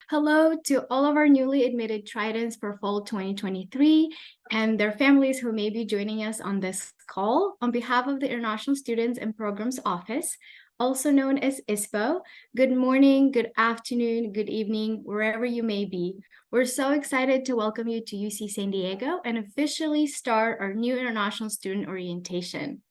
Hello to all of our newly admitted Tridents for fall 2023 and their families who may be joining us on this call. On behalf of the International Students and Programs Office, also known as ISPO, good morning, good afternoon, good evening, wherever you may be. We're so excited to welcome you to UC San Diego and officially start our new International Student Orientation.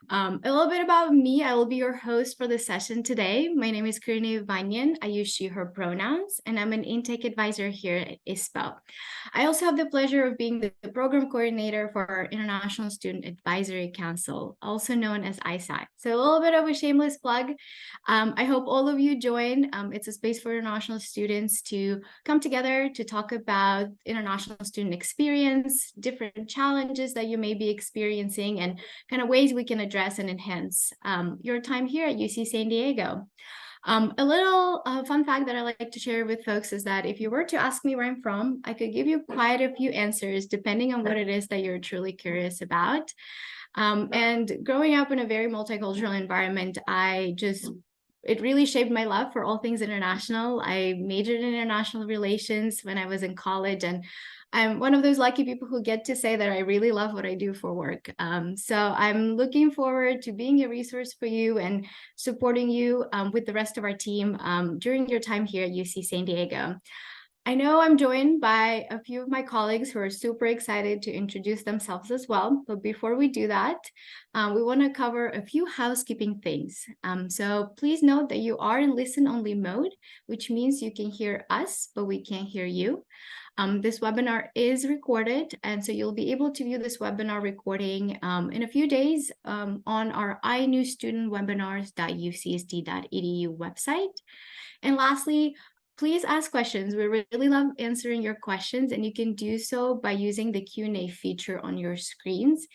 A little bit about me. I will be your host for the session today. My name is Karina Vanyan. I use she, her pronouns, and I'm an intake advisor here at ISPO. I also have the pleasure of being the program coordinator for our International Student Advisory Council, also known as ISAC. So a little bit of a shameless plug. I hope all of you join. It's a space for international students to come together to talk about international student experience, different challenges that you may be experiencing, and kind of ways we can address and enhance your time here at UC San Diego. A little fun fact that I like to share with folks is that if you were to ask me where I'm from, I could give you quite a few answers depending on what it is that you're truly curious about. And growing up in a very multicultural environment, it really shaped my love for all things international. I majored in international relations when I was in college, and I'm one of those lucky people who get to say that I really love what I do for work. So I'm looking forward to being a resource for you and supporting you with the rest of our team during your time here at UC San Diego. I know I'm joined by a few of my colleagues who are super excited to introduce themselves as well. But before we do that, we want to cover a few housekeeping things. So please note that you are in listen-only mode, which means you can hear us, but we can't hear you. This webinar is recorded, and so you'll be able to view this webinar recording in a few days on our inewstudentwebinars.ucsd.edu website. And lastly, please ask questions. We really love answering your questions, and you can do so by using the Q&A feature on your screens.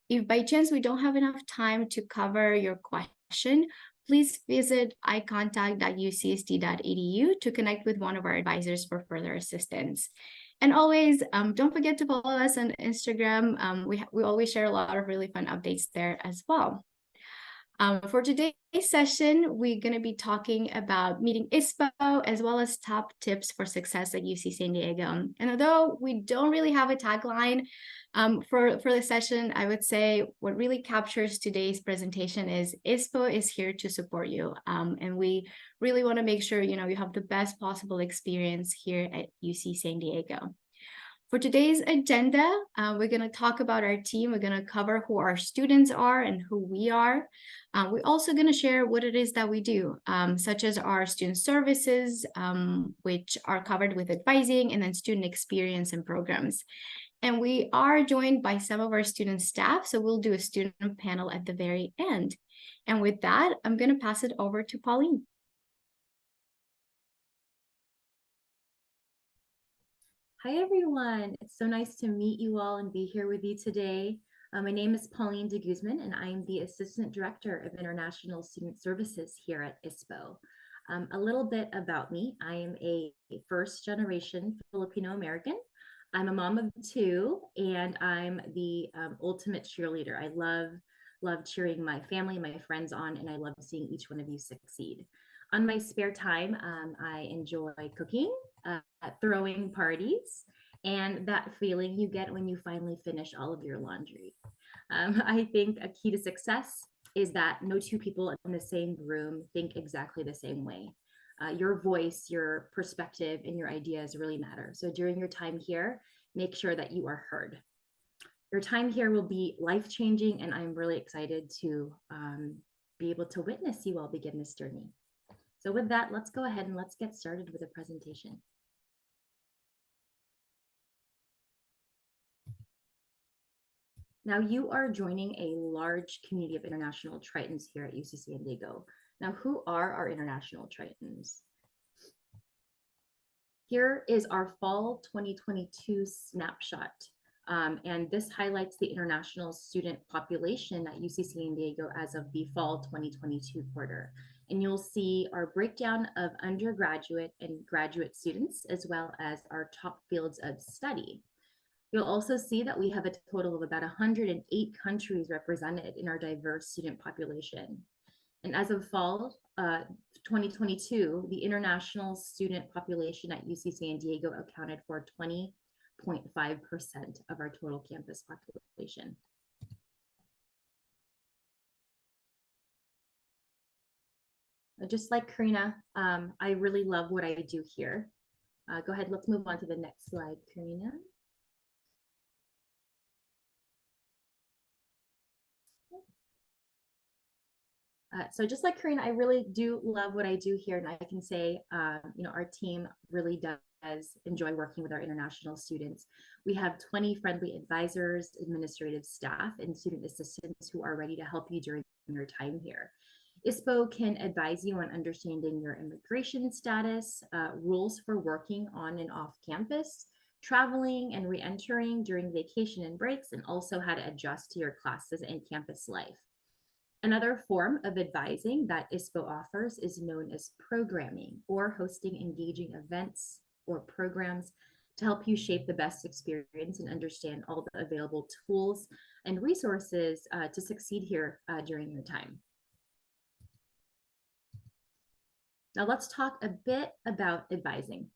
If by chance we don't have enough time to cover your question, please visit icontact.ucsd.edu to connect with one of our advisors for further assistance. And always, don't forget to follow us on Instagram. We always share a lot of really fun updates there as well. For today's session, we're going to be talking about meeting ISPO as well as top tips for success at UC San Diego. And although we don't really have a tagline for the session, I would say what really captures today's presentation is ISPO is here to support you. And we really want to make sure you have the best possible experience here at UC San Diego. For today's agenda, we're going to talk about our team. We're going to cover who our students are and who we are. We're also going to share what it is that we do, such as our student services, which are covered with advising, and then student experience and programs. And we are joined by some of our student staff, so we'll do a student panel at the very end. And with that, I'm going to pass it over to Pauline. Hi, everyone. It's so nice to meet you all and be here with you today. My name is Pauline de Guzman, and I'm the Assistant Director of International Student Services here at ISPO. A little bit about me. I am a first-generation Filipino-American. I'm a mom of two, and I'm the ultimate cheerleader. I love cheering my family, my friends on, and I love seeing each one of you succeed. On my spare time, I enjoy cooking, throwing parties, and that feeling you get when you finally finish all of your laundry. I think a key to success is that no two people in the same room think exactly the same way. Your voice, your perspective, and your ideas really matter. So during your time here, make sure that you are heard. Your time here will be life-changing, and I'm really excited to be able to witness you all begin this journey. So with that, let's go ahead and let's get started with the presentation. Now you are joining a large community of international Tritons here at UC San Diego. Now, who are our international Tritons? Here is our fall 2022 snapshot. And this highlights the international student population at UC San Diego as of the fall 2022 quarter. And you'll see our breakdown of undergraduate and graduate students, as well as our top fields of study. You'll also see that we have a total of about 108 countries represented in our diverse student population. And as of fall 2022, the international student population at UC San Diego accounted for 20.5% of our total campus population. Just like Karina, I really love what I do here. Go ahead, let's move on to the next slide, Karina. So just like Karina, I really do love what I do here, and I can say, our team really does enjoy working with our international students. We have 20 friendly advisors, administrative staff, and student assistants who are ready to help you during your time here. ISPO can advise you on understanding your immigration status, rules for working on and off campus, traveling and re-entering during vacation and breaks, and also how to adjust to your classes and campus life. Another form of advising that ISPO offers is known as programming, or hosting engaging events or programs to help you shape the best experience and understand all the available tools and resources to succeed here during your time. Now let's talk a bit about advising.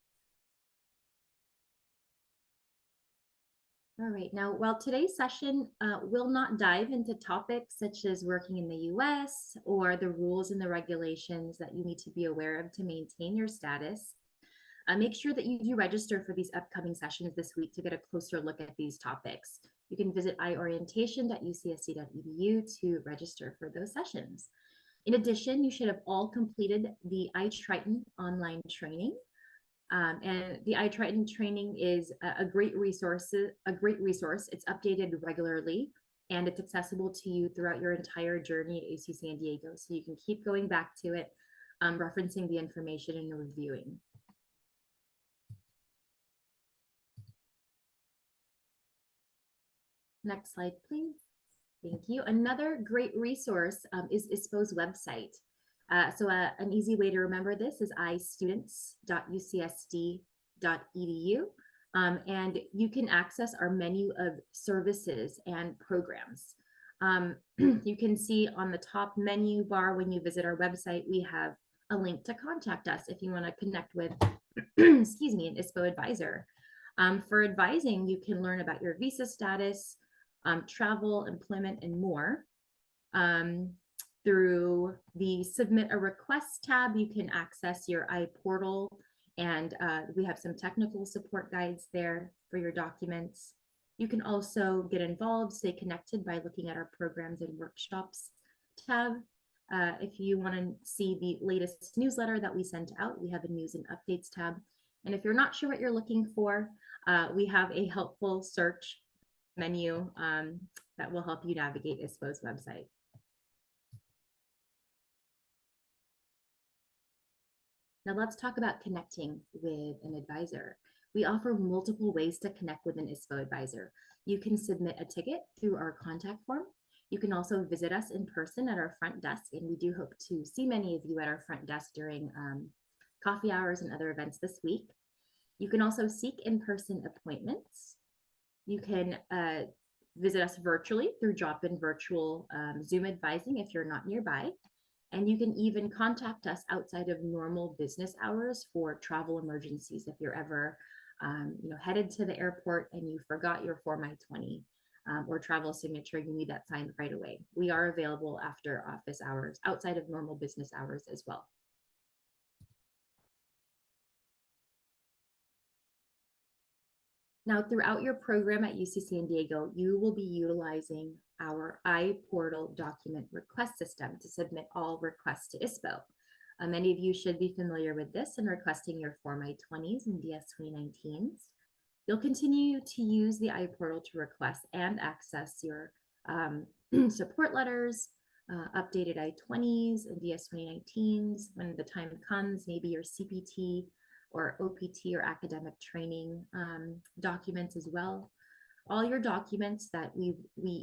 All right, now, while today's session will not dive into topics such as working in the US or the rules and the regulations that you need to be aware of to maintain your status, make sure that you do register for these upcoming sessions this week to get a closer look at these topics. You can visit iorientation.ucsc.edu to register for those sessions. In addition, you should have all completed the iTriton online training. And the iTriton training is a great resource. It's updated regularly, and it's accessible to you throughout your entire journey at UC San Diego. So you can keep going back to it, referencing the information and reviewing. Next slide, please. Thank you. Another great resource is ISPO's website. An easy way to remember this is istudents.ucsd.edu. And you can access our menu of services and programs. You can see on the top menu bar when you visit our website, we have a link to contact us if you want to connect with, excuse me, an ISPO advisor. For advising, you can learn about your visa status, travel, employment, and more. Through the Submit a Request tab, you can access your iPortal, and we have some technical support guides there for your documents. You can also get involved, stay connected by looking at our programs and workshops tab. If you want to see the latest newsletter that we sent out, we have a news and updates tab. And if you're not sure what you're looking for, we have a helpful search menu that will help you navigate ISPO's website. Now let's talk about connecting with an advisor. We offer multiple ways to connect with an ISPO advisor. You can submit a ticket through our contact form. You can also visit us in person at our front desk, and we do hope to see many of you at our front desk during coffee hours and other events this week. You can also seek in-person appointments. You can visit us virtually through drop-in virtual Zoom advising if you're not nearby. And you can even contact us outside of normal business hours for travel emergencies if you're ever headed to the airport and you forgot your Form I-20 or travel signature, you need that signed right away. We are available after office hours, outside of normal business hours as well. Now, throughout your program at UC San Diego, you will be utilizing our iPortal document request system to submit all requests to ISPO. Many of you should be familiar with this and requesting your Form I-20s and DS-2019s. You'll continue to use the iPortal to request and access your support letters, updated I-20s and DS-2019s. When the time comes, maybe your CPT or OPT or academic training documents as well. All your documents that we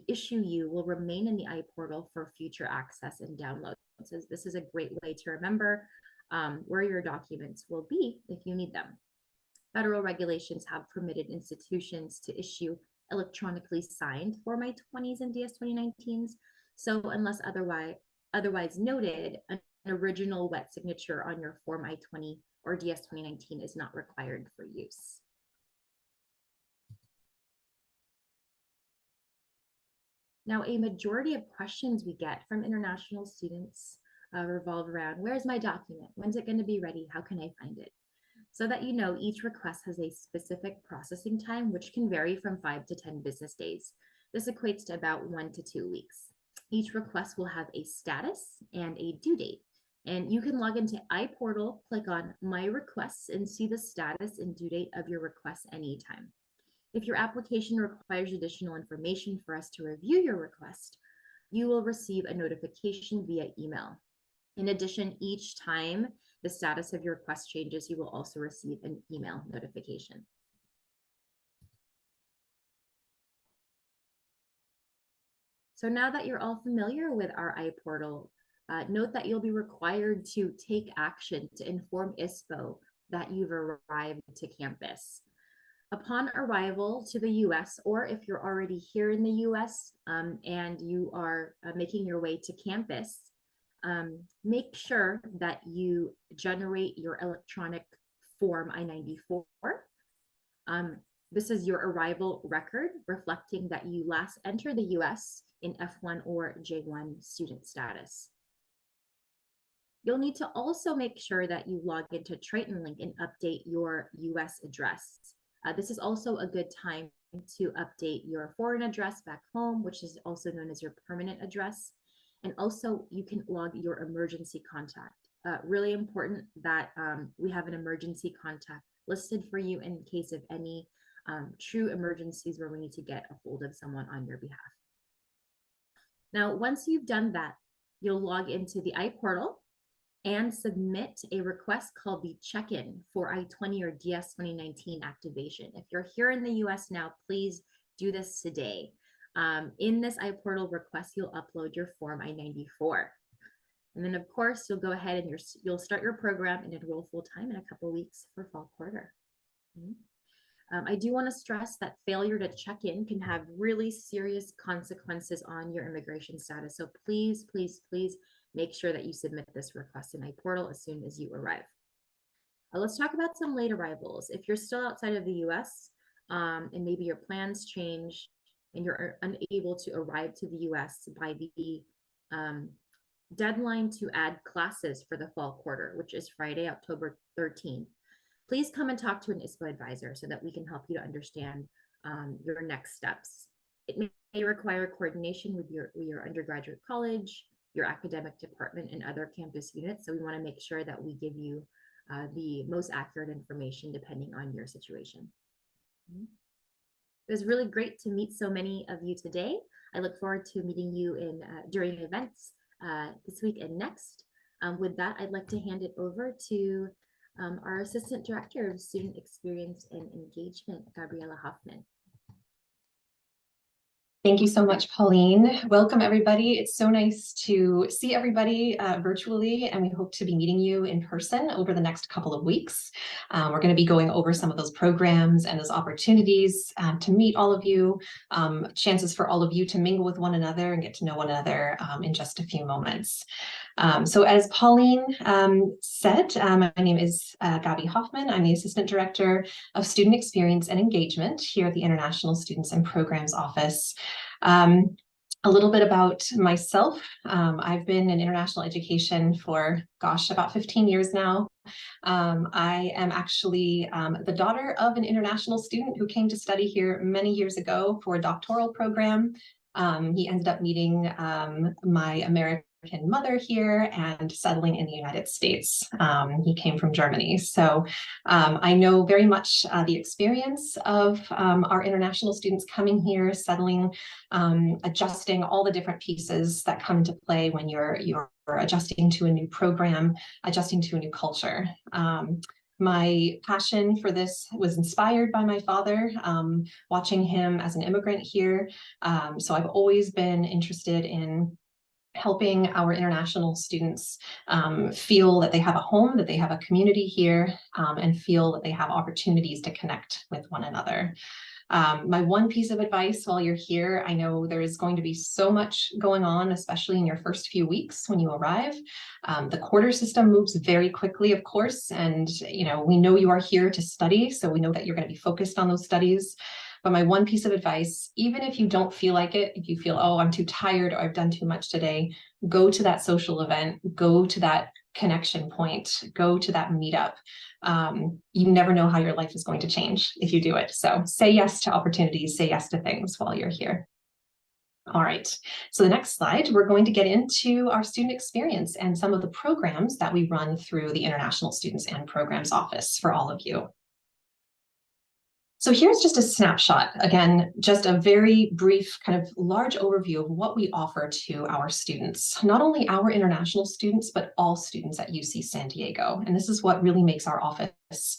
issue you will remain in the iPortal for future access and download. So this is a great way to remember where your documents will be if you need them. Federal regulations have permitted institutions to issue electronically signed Form I-20s and DS-2019s. So unless otherwise noted, an original wet signature on your Form I-20 or DS 2019 is not required for use. Now, a majority of questions we get from international students revolve around, where's my document? When's it going to be ready? How can I find it? So that you know, each request has a specific processing time, which can vary from 5 to 10 business days. This equates to about 1 to 2 weeks. Each request will have a status and a due date. And you can log into iPortal, click on My Requests, and see the status and due date of your request anytime. If your application requires additional information for us to review your request, you will receive a notification via email. In addition, each time the status of your request changes, you will also receive an email notification. So now that you're all familiar with our iPortal, note that you'll be required to take action to inform ISPO that you've arrived to campus. Upon arrival to the US, or if you're already here in the US and you are making your way to campus, make sure that you generate your electronic Form I-94. This is your arrival record reflecting that you last entered the US in F1 or J1 student status. You'll need to also make sure that you log into Triton Link and update your US address. This is also a good time to update your foreign address back home, which is also known as your permanent address. And also you can log your emergency contact. Really important that we have an emergency contact listed for you in case of any true emergencies where we need to get a hold of someone on your behalf. Now, once you've done that, you'll log into the iPortal and submit a request called the check-in for I-20 or DS 2019 activation. If you're here in the US now, please do this today. In this iPortal request, you'll upload your Form I-94. And then of course, you'll go ahead and you'll start your program and enroll full-time in a couple weeks for fall quarter. I do want to stress that failure to check in can have really serious consequences on your immigration status. So please, please, please make sure that you submit this request in iPortal as soon as you arrive. Let's talk about some late arrivals. If you're still outside of the US and maybe your plans change and you're unable to arrive to the US by the deadline to add classes for the fall quarter, which is Friday, October 13th, please come and talk to an ISPO advisor so that we can help you to understand your next steps. It may require coordination with your undergraduate college, your academic department, and other campus units. So we want to make sure that we give you the most accurate information depending on your situation. It was really great to meet so many of you today. I look forward to meeting you during events this week and next. With that, I'd like to hand it over to our Assistant Director of Student Experience and Engagement, Gabriela Hoffman. Thank you so much, Pauline. Welcome, everybody. It's so nice to see everybody virtually, and we hope to be meeting you in person over the next couple of weeks. We're going to be going over some of those programs and those opportunities to meet all of you, chances for all of you to mingle with one another and get to know one another in just a few moments. So as Pauline said, my name is Gabi Hoffman. I'm the Assistant Director of Student Experience and Engagement here at the International Students and Programs Office. A little bit about myself. I've been in international education for, gosh, about 15 years now. I am actually the daughter of an international student who came to study here many years ago for a doctoral program. He ended up meeting my American mother here and settling in the United States. He came from Germany. So I know very much the experience of our international students coming here, settling, adjusting all the different pieces that come into play when you're adjusting to a new program, adjusting to a new culture. My passion for this was inspired by my father, watching him as an immigrant here. So I've always been interested in helping our international students feel that they have a home, that they have a community here, and feel that they have opportunities to connect with one another. My one piece of advice while you're here, I know there is going to be so much going on, especially in your first few weeks when you arrive. The quarter system moves very quickly, of course, and we know you are here to study, so we know that you're going to be focused on those studies. But my one piece of advice, even if you don't feel like it, if you feel, oh, I'm too tired or I've done too much today, go to that social event, go to that connection point, go to that meetup. You never know how your life is going to change if you do it. So say yes to opportunities, say yes to things while you're here. All right, so the next slide, we're going to get into our student experience and some of the programs that we run through the International Students and Programs Office for all of you. So here's just a snapshot, again, just a very brief kind of large overview of what we offer to our students, not only our international students, but all students at UC San Diego. And this is what really makes our office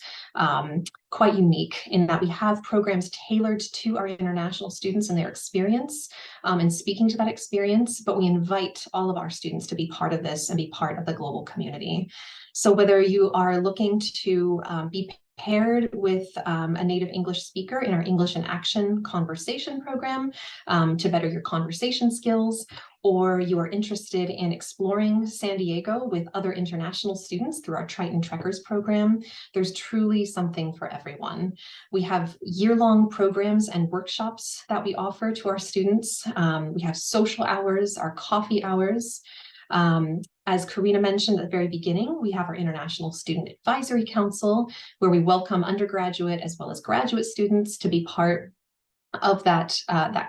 quite unique in that we have programs tailored to our international students and their experience and speaking to that experience, but we invite all of our students to be part of this and be part of the global community. So whether you are looking to be paired with a native English speaker in our English in Action conversation program to better your conversation skills, or you are interested in exploring San Diego with other international students through our Triton Trekkers program, there's truly something for everyone. We have year-long programs and workshops that we offer to our students. We have social hours, our coffee hours. As Karina mentioned at the very beginning, we have our International Student Advisory Council, where we welcome undergraduate as well as graduate students to be part of that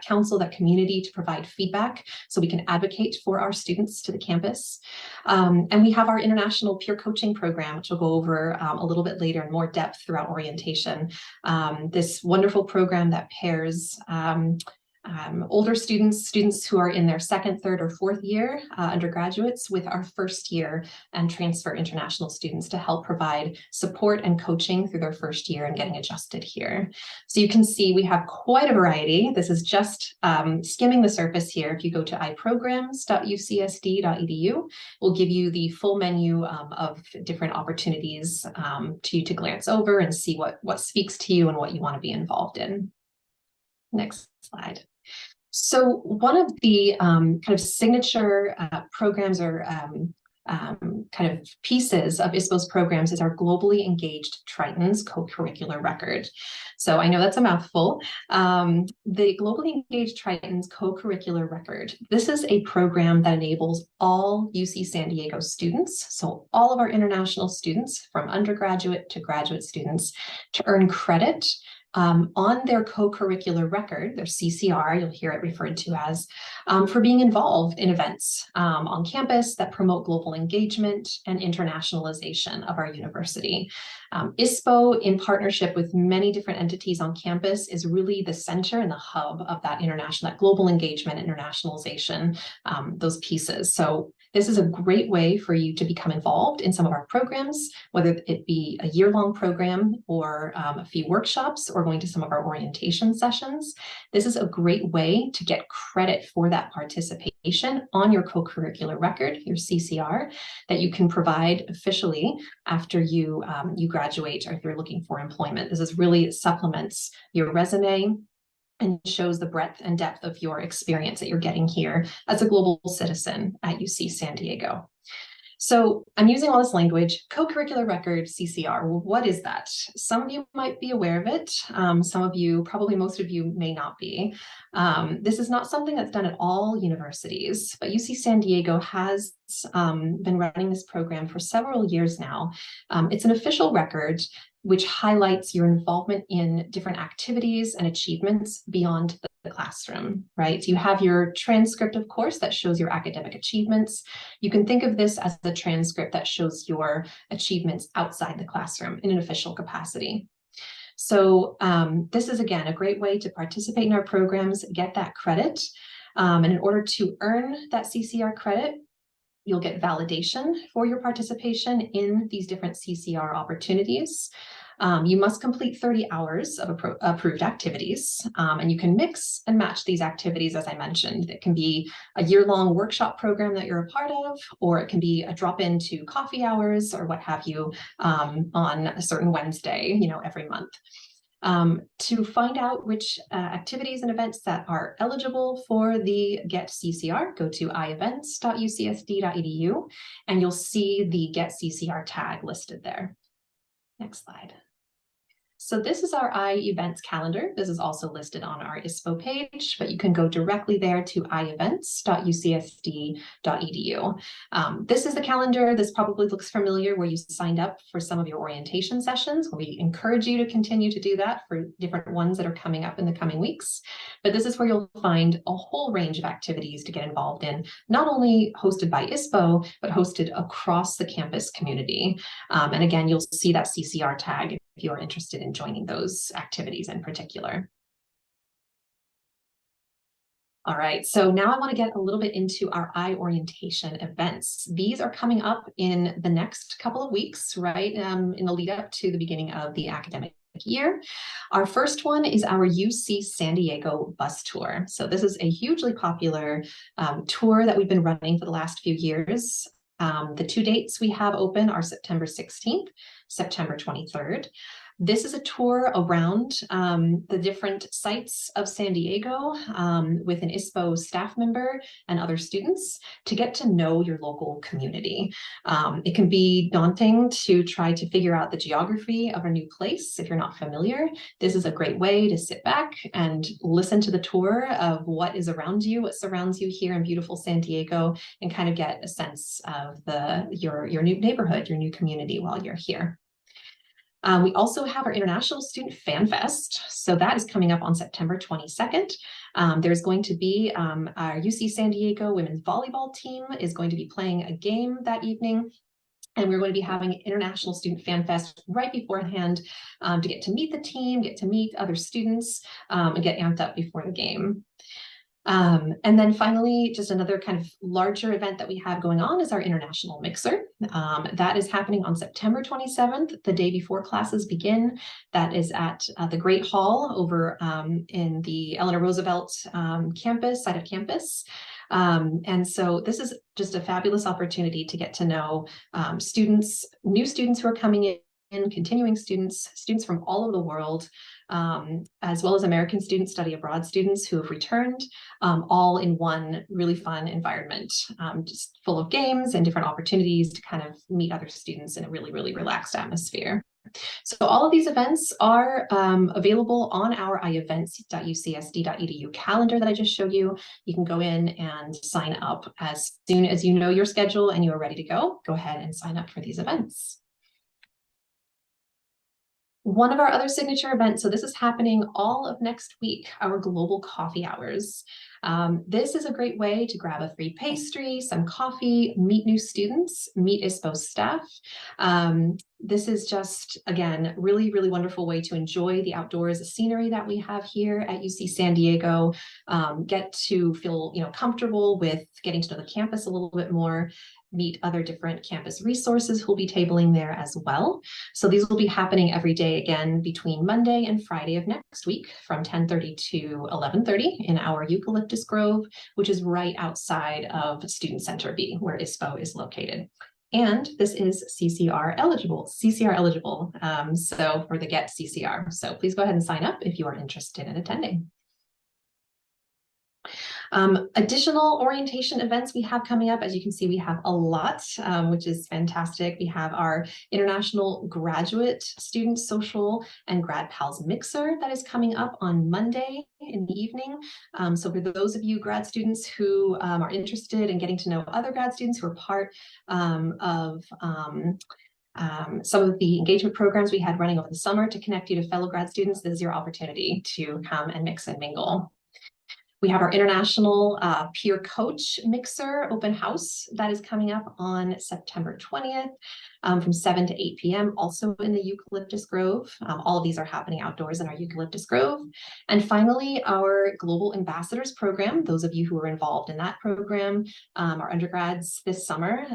council, that community, to provide feedback so we can advocate for our students to the campus. And we have our international peer coaching program, which we'll go over a little bit later in more depth throughout orientation. This wonderful program that pairs older students who are in their second, third, or fourth year, undergraduates, with our first year and transfer international students to help provide support and coaching through their first year and getting adjusted here. So you can see we have quite a variety. This is just skimming the surface here. If you go to iprograms.ucsd.edu, we'll give you the full menu of different opportunities to glance over and see what speaks to you and what you want to be involved in. Next slide. So one of the kind of signature programs or kind of pieces of ISPO's programs is our Globally Engaged Tritons co-curricular record. So I know that's a mouthful. The Globally Engaged Tritons co-curricular record, this is a program that enables all UC San Diego students, so all of our international students from undergraduate to graduate students, to earn credit on their co-curricular record, their CCR, you'll hear it referred to as, for being involved in events on campus that promote global engagement and internationalization of our university. ISPO, in partnership with many different entities on campus, is really the center and the hub of that global engagement, internationalization, those pieces. So this is a great way for you to become involved in some of our programs, whether it be a year-long program or a few workshops or going to some of our orientation sessions. This is a great way to get credit for that participation on your co-curricular record, your CCR, that you can provide officially after you graduate or if you're looking for employment. This is really supplements your resume and shows the breadth and depth of your experience that you're getting here as a global citizen at UC San Diego. So I'm using all this language, co-curricular record, CCR. Well, what is that? Some of you might be aware of it. Some of you, probably most of you, may not be. This is not something that's done at all universities, but UC San Diego has been running this program for several years now. It's an official record which highlights your involvement in different activities and achievements beyond the classroom, right? So you have your transcript, of course, that shows your academic achievements. You can think of this as the transcript that shows your achievements outside the classroom in an official capacity. So this is, again, a great way to participate in our programs, get that credit. And in order to earn that CCR credit, you'll get validation for your participation in these different CCR opportunities. You must complete 30 hours of approved activities, and you can mix and match these activities, as I mentioned. It can be a year-long workshop program that you're a part of, or it can be a drop-in to coffee hours or what have you on a certain Wednesday, every month. To find out which activities and events that are eligible for the Get CCR, go to ievents.ucsd.edu, and you'll see the Get CCR tag listed there. Next slide. So this is our iEvents calendar. This is also listed on our ISPO page, but you can go directly there to ievents.ucsd.edu. This is the calendar. This probably looks familiar where you signed up for some of your orientation sessions. We encourage you to continue to do that for different ones that are coming up in the coming weeks. But this is where you'll find a whole range of activities to get involved in, not only hosted by ISPO, but hosted across the campus community. And again, you'll see that CCR tag if you are interested in joining those activities in particular. All right, so now I want to get a little bit into our orientation events. These are coming up in the next couple of weeks, right, in the lead up to the beginning of the academic year. Our first one is our UC San Diego bus tour. So this is a hugely popular tour that we've been running for the last few years. The two dates we have open are September 16th, September 23rd. This is a tour around the different sites of San Diego with an ISPO staff member and other students to get to know your local community. It can be daunting to try to figure out the geography of a new place if you're not familiar. This is a great way to sit back and listen to the tour of what is around you, what surrounds you here in beautiful San Diego, and kind of get a sense of your new neighborhood, your new community while you're here. We also have our International Student Fan Fest. So that is coming up on September 22nd. There's going to be our UC San Diego women's volleyball team is going to be playing a game that evening. And we're going to be having an International Student Fan Fest right beforehand to get to meet the team, get to meet other students, and get amped up before the game. And then finally, just another kind of larger event that we have going on is our International Mixer. That is happening on September 27th, the day before classes begin. That is at the Great Hall over in the Eleanor Roosevelt campus, side of campus. And so this is just a fabulous opportunity to get to know students, new students who are coming in, continuing students, students from all over the world, as well as American students, study abroad students who have returned, all in one really fun environment, just full of games and different opportunities to kind of meet other students in a really, really relaxed atmosphere. So all of these events are available on our ievents.ucsd.edu calendar that I just showed you. You can go in and sign up as soon as you know your schedule and you are ready to go. Go ahead and sign up for these events. One of our other signature events, so this is happening all of next week, our global coffee hours. This is a great way to grab a free pastry, some coffee, meet new students, meet ISPO staff. This is just, again, really, really wonderful way to enjoy the outdoors, the scenery that we have here at UC San Diego, get to feel, comfortable with getting to know the campus a little bit more, meet other different campus resources who'll be tabling there as well. So these will be happening every day again between Monday and Friday of next week from 10:30 to 11:30 in our Eucalyptus Grove, which is right outside of Student Center B, where ISPO is located. And this is CCR eligible, so for the Get CCR. So please go ahead and sign up if you are interested in attending. Additional orientation events we have coming up, as you can see, we have a lot, which is fantastic. We have our International Graduate Student Social and Grad Pals Mixer that is coming up on Monday in the evening. So for those of you grad students who are interested in getting to know other grad students who are part of some of the engagement programs we had running over the summer to connect you to fellow grad students, this is your opportunity to come and mix and mingle. We have our International Peer Coach Mixer Open House that is coming up on September 20th from 7 to 8 p.m. also in the Eucalyptus Grove. All of these are happening outdoors in our Eucalyptus Grove. And finally, our Global Ambassadors Program, those of you who are involved in that program, our undergrads this summer,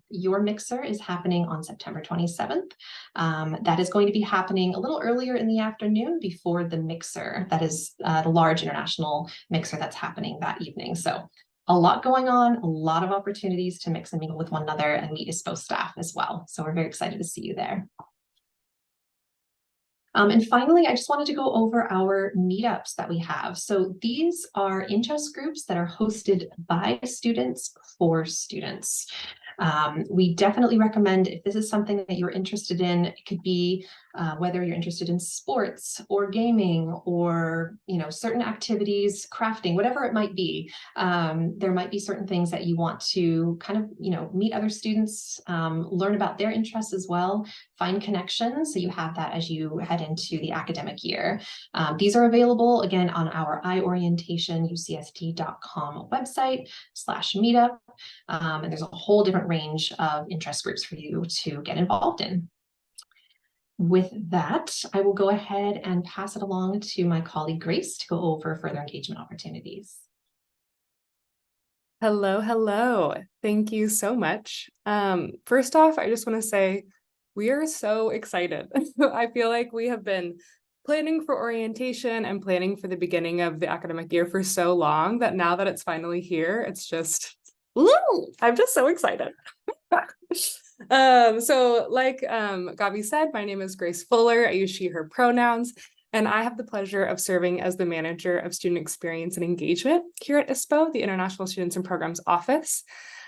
your mixer is happening on September 27th. That is going to be happening a little earlier in the afternoon before the mixer, that is the large international mixer that's happening that evening. So a lot going on, a lot of opportunities to mix and mingle with one another and meet ISPO staff as well. So we're very excited to see you there. And finally, I just wanted to go over our meetups that we have. So these are interest groups that are hosted by students for students. We definitely recommend, if this is something that you're interested in, it could be whether you're interested in sports or gaming or certain activities, crafting, whatever it might be. There might be certain things that you want to kind of meet other students, learn about their interests as well, find connections, so you have that as you head into the academic year. These are available again on our iorientationucsd.com website/meetup. And there's a whole different range of interest groups for you to get involved in. With that, I will go ahead and pass it along to my colleague Grace to go over further engagement opportunities. Hello, hello. Thank you so much. First off, I just want to say we are so excited. I feel like we have been planning for orientation and planning for the beginning of the academic year for so long that now that it's finally here, it's just, woo! I'm just so excited. So like Gabi said, my name is Grace Fuller. I use she, her pronouns, and I have the pleasure of serving as the manager of student experience and engagement here at ISPO, the International Students and Programs Office.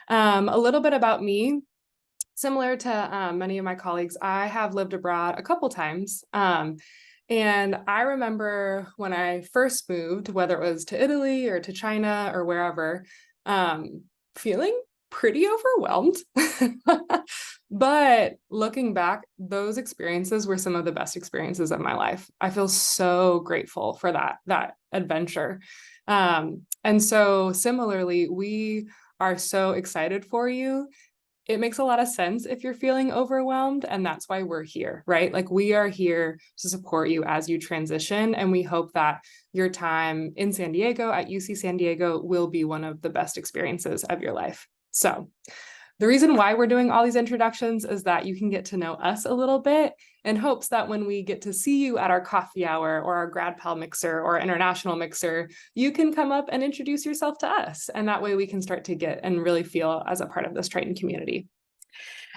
A little bit about me. Similar to many of my colleagues, I have lived abroad a couple times. And I remember when I first moved, whether it was to Italy or to China or wherever, feeling pretty overwhelmed. But looking back, those experiences were some of the best experiences of my life. I feel so grateful for that adventure. And so similarly, we are so excited for you. It makes a lot of sense if you're feeling overwhelmed, and that's why we're here, right? Like, we are here to support you as you transition, and we hope that your time in San Diego at UC San Diego will be one of the best experiences of your life. So the reason why we're doing all these introductions is that you can get to know us a little bit, in hopes that when we get to see you at our coffee hour or our grad pal mixer or international mixer, you can come up and introduce yourself to us. And that way we can start to get and really feel as a part of this Triton community.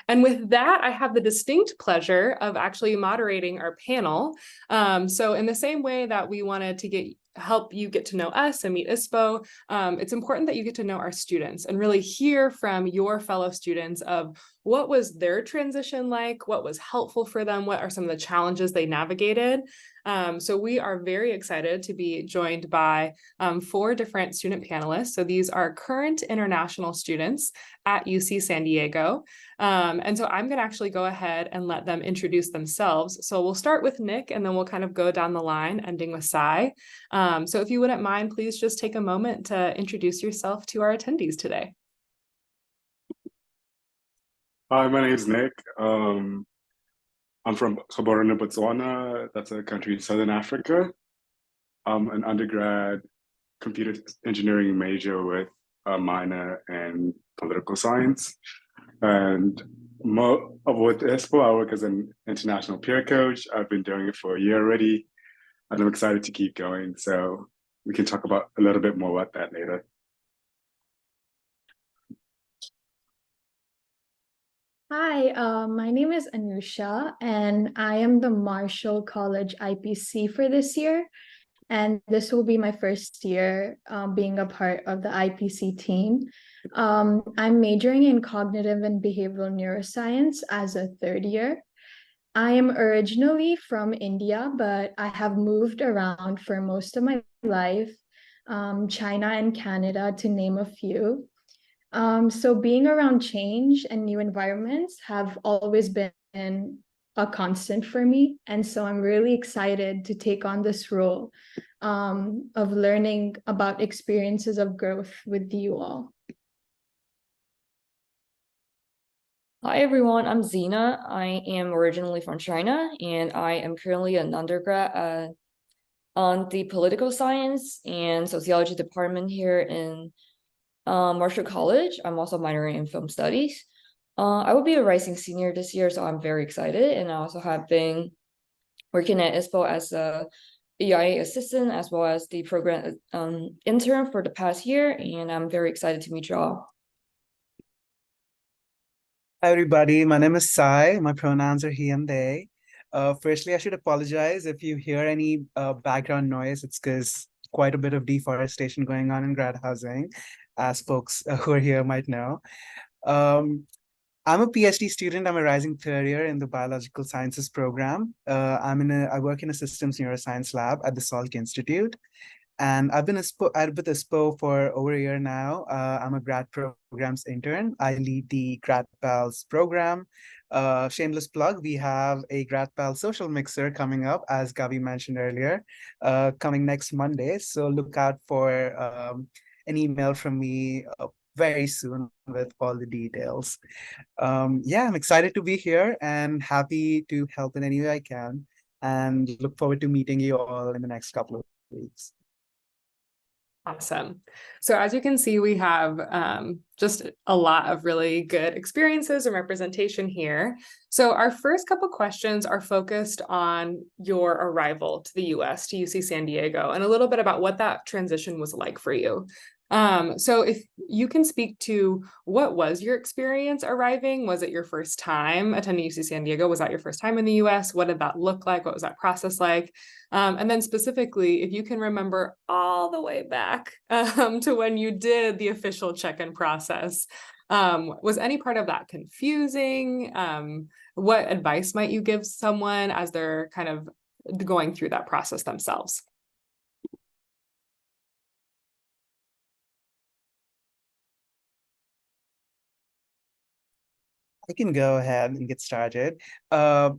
And with that, I have the distinct pleasure of actually moderating our panel. So in the same way that we wanted to help you get to know us and meet ISPO, it's important that you get to know our students and really hear from your fellow students of what was their transition like, what was helpful for them, what are some of the challenges they navigated. So we are very excited to be joined by 4 different student panelists. So these are current international students at UC San Diego. And so I'm going to actually go ahead and let them introduce themselves. So we'll start with Nick, and then we'll kind of go down the line, ending with Sai. So if you wouldn't mind, please just take a moment to introduce yourself to our attendees today. Hi, my name is Nick. I'm from Gaborone, Botswana. That's a country in Southern Africa. I'm an undergrad computer engineering major with a minor in political science. And with ISPO, I work as an international peer coach. I've been doing it for a year already, and I'm excited to keep going. So we can talk about a little bit more about that later. Hi, my name is Anusha, and I am the Marshall College IPC for this year. And this will be my first year being a part of the IPC team. I'm majoring in cognitive and behavioral neuroscience as a 3rd year. I am originally from India, but I have moved around for most of my life, China and Canada, to name a few. So being around change and new environments have always been a constant for me. And so I'm really excited to take on this role of learning about experiences of growth with you all. Hi everyone, I'm Zena. I am originally from China, and I am currently an undergrad on the political science and sociology department here in Marshall College. I'm also minoring in film studies. I will be a rising senior this year, so I'm very excited. And I also have been working at ISPO as a EIA assistant, as well as the program intern for the past year. And I'm very excited to meet you all. Hi, everybody. My name is Sai. My pronouns are he and they. Firstly, I should apologize if you hear any background noise. It's because quite a bit of deforestation going on in grad housing, as folks who are here might know. I'm a PhD student. I'm a rising third year in the biological sciences program. I work in a systems neuroscience lab at the Salk Institute. And I've been with ISPO for over a year now. I'm a grad programs intern. I lead the Grad Pals program. Shameless plug, we have a Grad Pal social mixer coming up, as Gavi mentioned earlier, coming next Monday. So look out for an email from me very soon with all the details. Yeah, I'm excited to be here and happy to help in any way I can. And look forward to meeting you all in the next couple of weeks. Awesome. So as you can see, we have just a lot of really good experiences and representation here. So our first couple questions are focused on your arrival to the US, to UC San Diego, and a little bit about what that transition was like for you. So if you can speak to what was your experience arriving? Was it your first time attending UC San Diego? Was that your first time in the US? What did that look like? What was that process like? And then specifically, if you can remember all the way back to when you did the official check-in process, was any part of that confusing? What advice might you give someone as they're kind of going through that process themselves? I can go ahead and get started. I've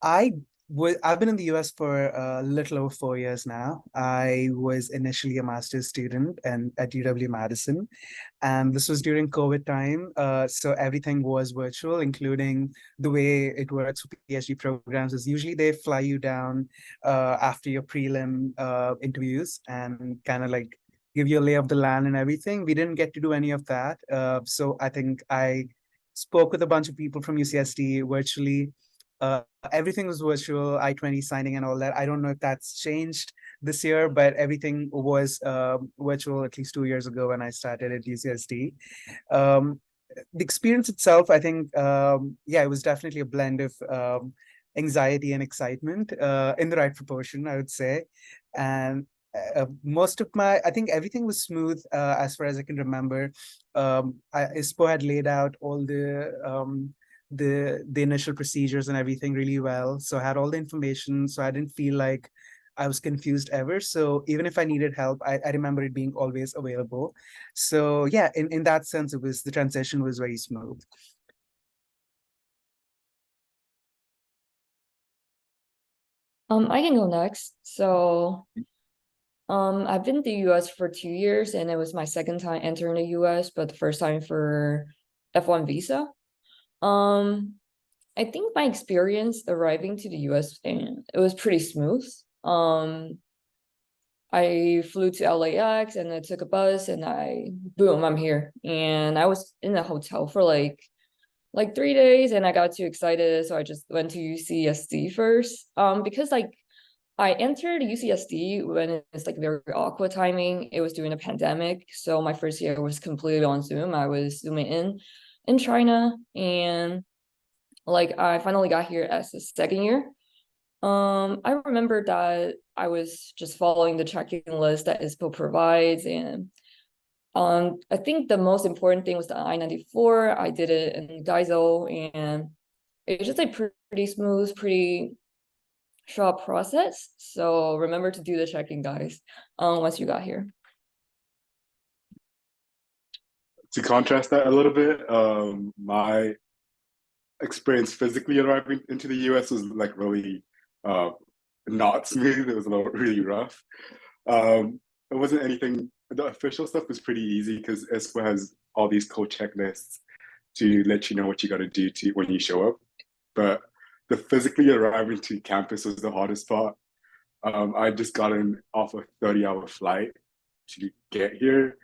been in the US for a little over 4 years now. I was initially a master's student at UW-Madison, and this was during COVID time. So everything was virtual, including the way it works with PhD programs is usually they fly you down after your prelim interviews and kind of like give you a lay of the land and everything. We didn't get to do any of that. So I think I spoke with a bunch of people from UCSD virtually. Everything was virtual, I-20 signing and all that. I don't know if that's changed this year, but everything was virtual at least 2 years ago when I started at UCSD. The experience itself, I think, yeah, it was definitely a blend of anxiety and excitement in the right proportion, I would say. And I think everything was smooth as far as I can remember. ISPO had laid out all the initial procedures and everything really well. So I had all the information, so I didn't feel like I was confused ever. So even if I needed help, I remember it being always available. So yeah, in that sense, the transition was very smooth. I can go next. So I've been to the US for 2 years, and it was my second time entering the US, but the first time for F1 visa. I think my experience arriving to the US, and it was pretty smooth. I flew to LAX and I took a bus and boom, I'm here. And I was in a hotel for like 3 days, and I got too excited, so I just went to UCSD first. Because like I entered UCSD when it's like very awkward timing. It was during the pandemic, so my first year was completely on Zoom. I was zooming in China, and like I finally got here as a second year. I remember that I was just following the check-in list that ISPO provides, and I think the most important thing was the I-94. I did it in Daiso, and it was just like pretty smooth, pretty short process. So remember to do the check-in, guys, once you got here. To contrast that a little bit, my experience physically arriving into the US was like really not smooth. It was a little really rough. It wasn't anything. The official stuff was pretty easy because ISPO has all these code checklists to let you know what you got to do when you show up. But the physically arriving to campus was the hardest part. I just gotten off a 30-hour flight to get here,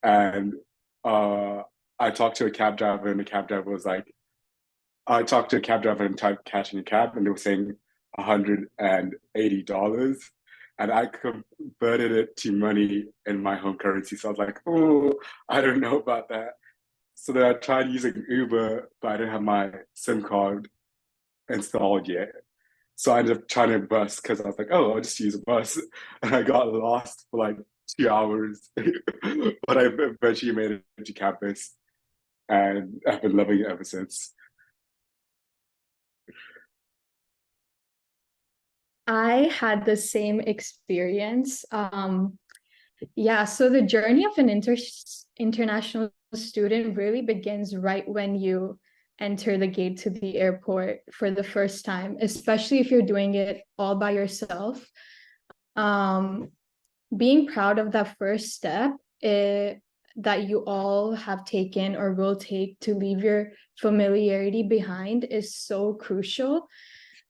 and I talked to a cab driver, and the cab driver was like, I talked to a cab driver and typed catching a cab, and they were saying $180. And I converted it to money in my home currency. So I was like, oh, I don't know about that. So then I tried using Uber, but I didn't have my SIM card installed yet. So I ended up trying to bus because I was like, oh, I'll just use a bus. And I got lost for like 2 hours. But I eventually made it to campus and I've been loving it ever since. I had the same experience. Yeah, so the journey of an international student really begins right when you enter the gate to the airport for the first time, especially if you're doing it all by yourself. Being proud of that first step that you all have taken or will take to leave your familiarity behind is so crucial.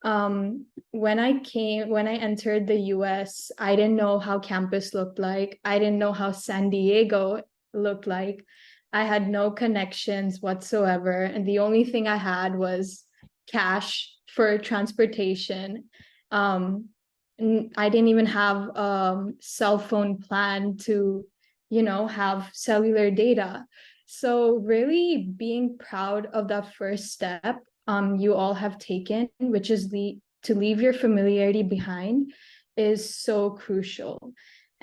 When I entered the US, I didn't know how campus looked like. I didn't know how San Diego looked like. I had no connections whatsoever. And the only thing I had was cash for transportation. I didn't even have a cell phone plan to, have cellular data. So really being proud of that first step you all have taken, which is to leave your familiarity behind, is so crucial.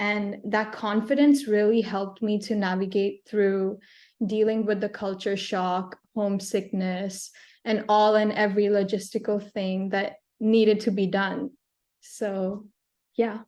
And that confidence really helped me to navigate through dealing with the culture shock, homesickness, and all and every logistical thing that needed to be done. So, yeah.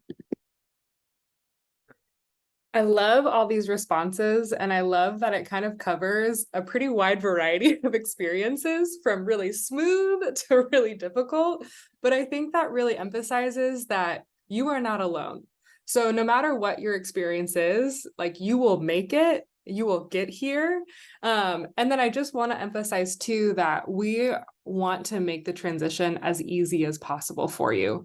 I love all these responses, and I love that it kind of covers a pretty wide variety of experiences from really smooth to really difficult. But I think that really emphasizes that you are not alone. So no matter what your experience is, like, you will make it, you will get here. And then I just want to emphasize too that we want to make the transition as easy as possible for you.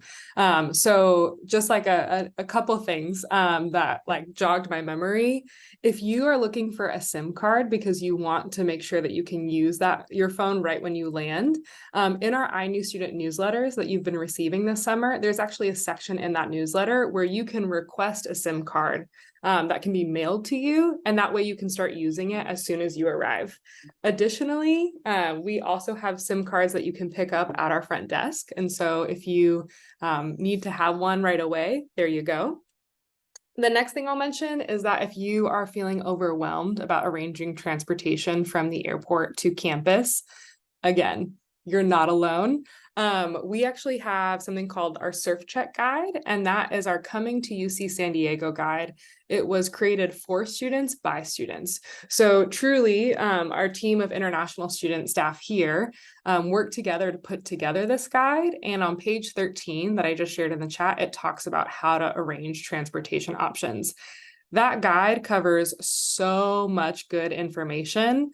So just like a couple things that like jogged my memory. If you are looking for a SIM card because you want to make sure that you can use your phone right when you land, in our iNew student newsletters that you've been receiving this summer, there's actually a section in that newsletter where you can request a SIM card that can be mailed to you, and that way you can start using it as soon as you arrive. Additionally, we also have SIM cards that you can pick up at our front desk. And so if you need to have one right away, there you go. The next thing I'll mention is that if you are feeling overwhelmed about arranging transportation from the airport to campus, again, you're not alone. We actually have something called our Surf Check Guide, and that is our Coming to UC San Diego guide. It was created for students by students. So truly, our team of international student staff here worked together to put together this guide. And on page 13 that I just shared in the chat, it talks about how to arrange transportation options. That guide covers so much good information.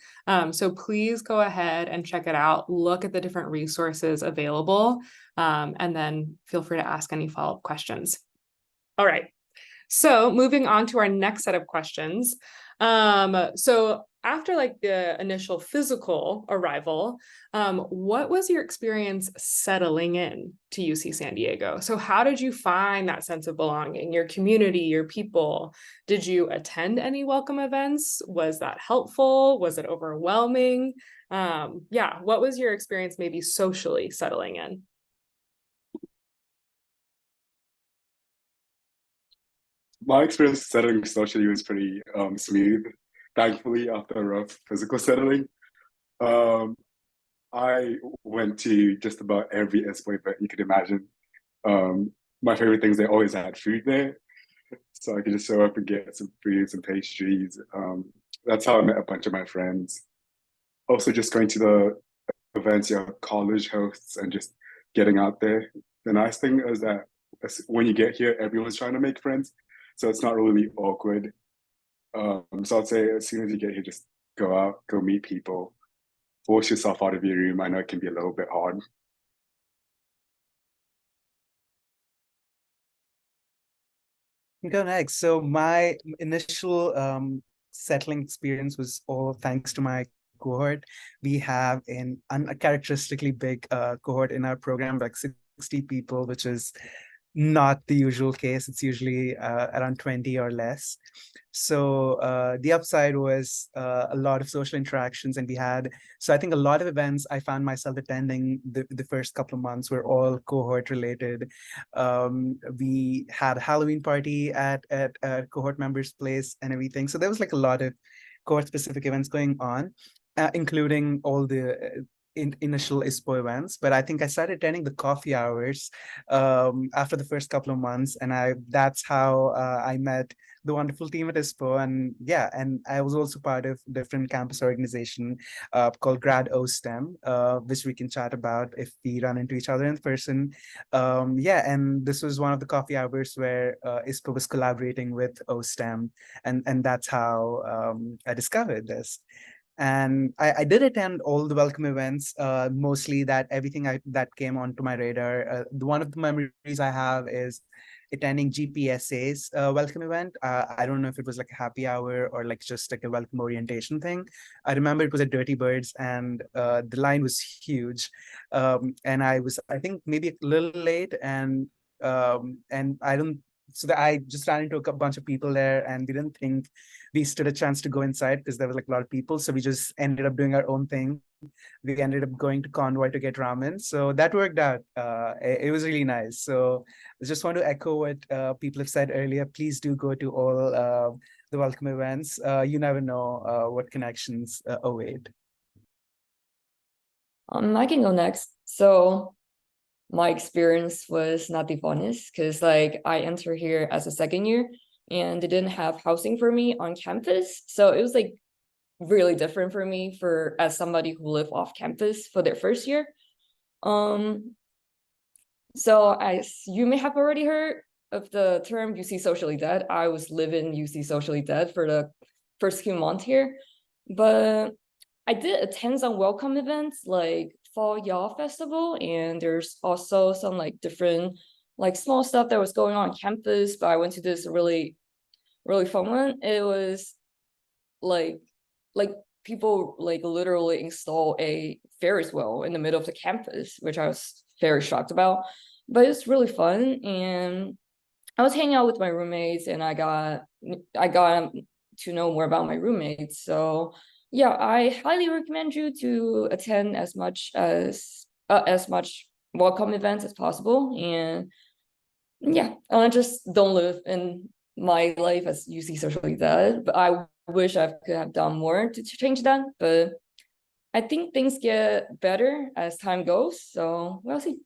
So please go ahead and check it out. Look at the different resources available, and then feel free to ask any follow-up questions. All right. So moving on to our next set of questions. So after like the initial physical arrival, what was your experience settling in to UC San Diego? So how did you find that sense of belonging, your community, your people? Did you attend any welcome events? Was that helpful? Was it overwhelming? Yeah, what was your experience maybe socially settling in? My experience settling socially was pretty smooth, thankfully, after a rough physical settling. Um, I went to just about every ISPO event you could imagine. My favorite things, they always had food there. So I could just show up and get some food, some pastries. That's how I met a bunch of my friends. Also, just going to the events your college hosts and just getting out there. The nice thing is that when you get here, everyone's trying to make friends. So it's not really awkward. So I'd say as soon as you get here, just go out, go meet people, force yourself out of your room. I know it can be a little bit hard. Go next. So my initial settling experience was all thanks to my cohort. We have an uncharacteristically big cohort in our program, like 60 people, which is not the usual case. It's usually around 20 or less. So the upside was a lot of social interactions, and so I think a lot of events I found myself attending the first couple of months were all cohort related. We had a Halloween party at a cohort member's place and everything. So there was like a lot of cohort specific events going on, including all the initial ISPO events. But I think I started attending the coffee hours after the first couple of months, and that's how I met the wonderful team at ISPO. And yeah, and I was also part of different campus organization called Grad OSTEM, which we can chat about if we run into each other in person. Yeah, and this was one of the coffee hours where ISPO was collaborating with OSTEM, and that's how I discovered this. And I did attend all the welcome events, mostly everything that came onto my radar. One of the memories I have is attending GPSA's welcome event. I don't know if it was like a happy hour or like just like a welcome orientation thing. I remember it was at Dirty Birds, and the line was huge. And I think maybe a little late, and I don't so that I just ran into a bunch of people there, and we didn't think we stood a chance to go inside because there was like a lot of people. So we just ended up doing our own thing. We ended up going to Convoy to get ramen. So that worked out. It was really nice. So I just want to echo what people have said earlier. Please do go to all the welcome events. You never know what connections await. I can go next. So my experience was not the funnest because like I entered here as a second year and they didn't have housing for me on campus. So it was like really different for me as somebody who lived off campus for their first year. So as you may have already heard of the term UC socially dead, I was living UC socially dead for the first few months here. But I did attend some welcome events like Fall Y'all Festival, and there's also some like different like small stuff that was going on campus, but I went to this really fun one. It was like people like literally install a Ferris wheel in the middle of the campus, which I was very shocked about. But it's really fun, and I was hanging out with my roommates, and I got to know more about my roommates. So yeah, I highly recommend you to attend as much welcome events as possible. And yeah, I just don't live in my life as UC socially dead, but I wish I could have done more to change that. But I think things get better as time goes, so we'll see.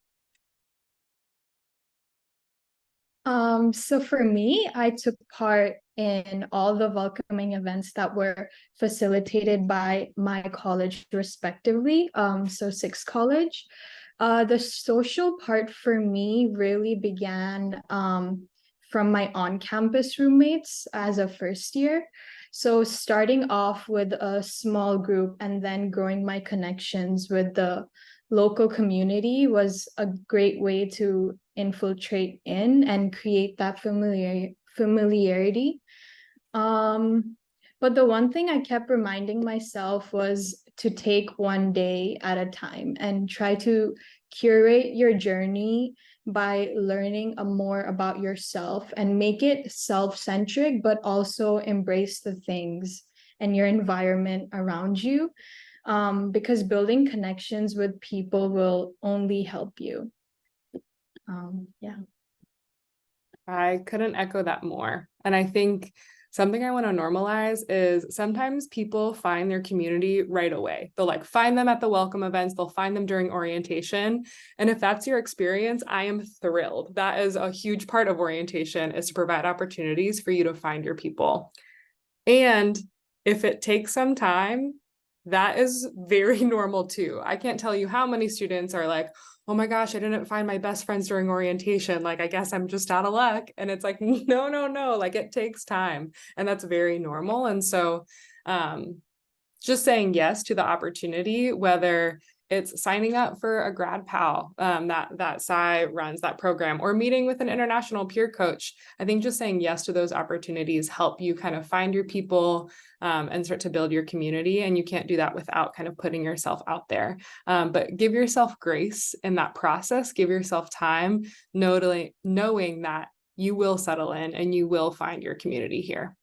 So for me, I took part in all the welcoming events that were facilitated by my college respectively, so Six College. The social part for me really began from my on-campus roommates as a first year. So starting off with a small group and then growing my connections with the local community was a great way to infiltrate in and create that familiarity. But the one thing I kept reminding myself was to take one day at a time and try to curate your journey by learning more about yourself and make it self-centric, but also embrace the things and your environment around you. Because building connections with people will only help you. Yeah. I couldn't echo that more. And I think something I want to normalize is sometimes people find their community right away. They'll like find them at the welcome events, they'll find them during orientation. And if that's your experience, I am thrilled. That is a huge part of orientation, is to provide opportunities for you to find your people. And if it takes some time, that is very normal too. I can't tell you how many students are like, oh my gosh, I didn't find my best friends during orientation. Like, I guess I'm just out of luck. And it's like, no, like it takes time. And that's very normal. And so just saying yes to the opportunity, whether it's signing up for a grad pal that Sai runs that program, or meeting with an international peer coach. I think just saying yes to those opportunities help you kind of find your people and start to build your community. And you can't do that without kind of putting yourself out there. But give yourself grace in that process, give yourself time, knowing that you will settle in and you will find your community here.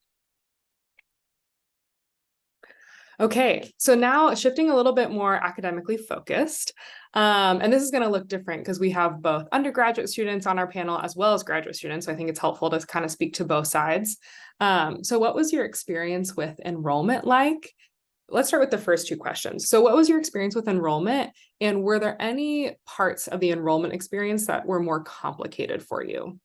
Okay, so now shifting a little bit more academically focused, and this is going to look different because we have both undergraduate students on our panel as well as graduate students. So I think it's helpful to kind of speak to both sides. So what was your experience with enrollment like? Let's start with the first two questions. So what was your experience with enrollment, and were there any parts of the enrollment experience that were more complicated for you?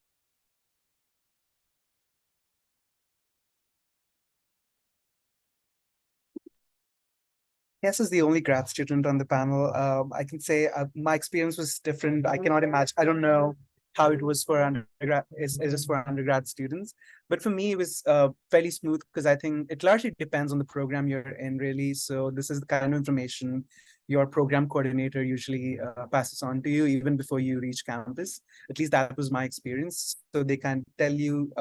Yes, as the only grad student on the panel, I can say my experience was different. I cannot imagine. I don't know how it was for undergrad. Is just for undergrad students, but for me, it was fairly smooth because I think it largely depends on the program you're in, really. So this is the kind of information your program coordinator usually passes on to you even before you reach campus. At least that was my experience. So they can tell you.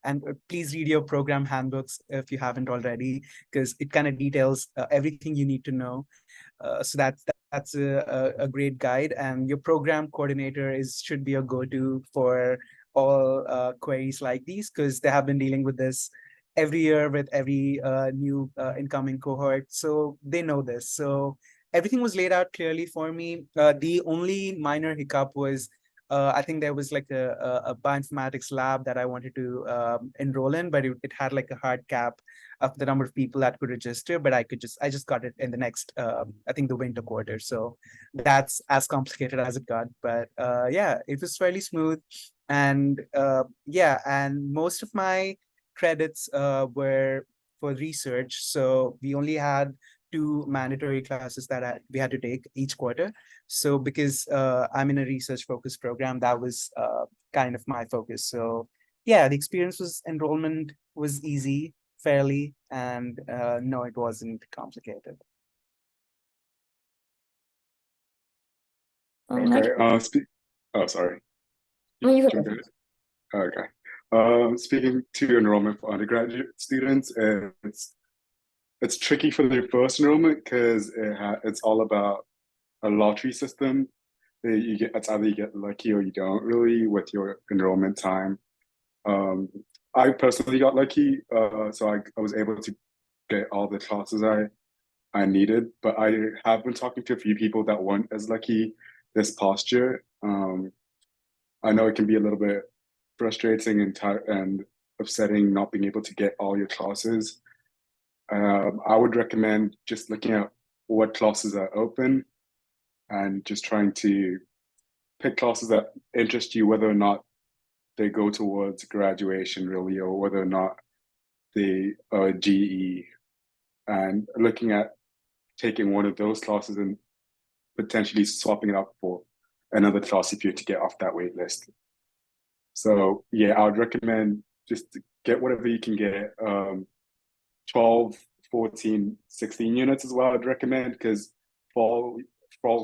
And please read your program handbooks if you haven't already, because it kind of details everything you need to know. So that's a great guide, and your program coordinator should be a go-to for all queries like these, because they have been dealing with this every year with every new incoming cohort. So they know this. So everything was laid out clearly for me. The only minor hiccup was I think there was like a bioinformatics lab that I wanted to enroll in, but it had like a hard cap of the number of people that could register, but I just got it in the next, I think the winter quarter. So that's as complicated as it got, but yeah, it was fairly smooth. And yeah, and most of my credits were for research. So we only had 2 mandatory classes that we had to take each quarter. So because I'm in a research focused program, that was kind of my focus. So yeah, the experience enrollment was easy, fairly, and no, it wasn't complicated. Okay. Oh, sorry. No, you Jump in. Okay. Speaking to enrollment for undergraduate students, it's tricky for their first enrollment because it's all about a lottery system. It's either you get lucky or you don't really with your enrollment time. I personally got lucky, so I was able to get all the classes I needed. But I have been talking to a few people that weren't as lucky this past year. I know it can be a little bit frustrating and upsetting not being able to get all your classes. I would recommend just looking at what classes are open and just trying to pick classes that interest you, whether or not they go towards graduation really, or whether or not they are GE, and looking at taking one of those classes and potentially swapping it up for another class if you're to get off that wait list. So yeah, I would recommend just to get whatever you can get. 12, 14, 16 units as well, I'd recommend, because fall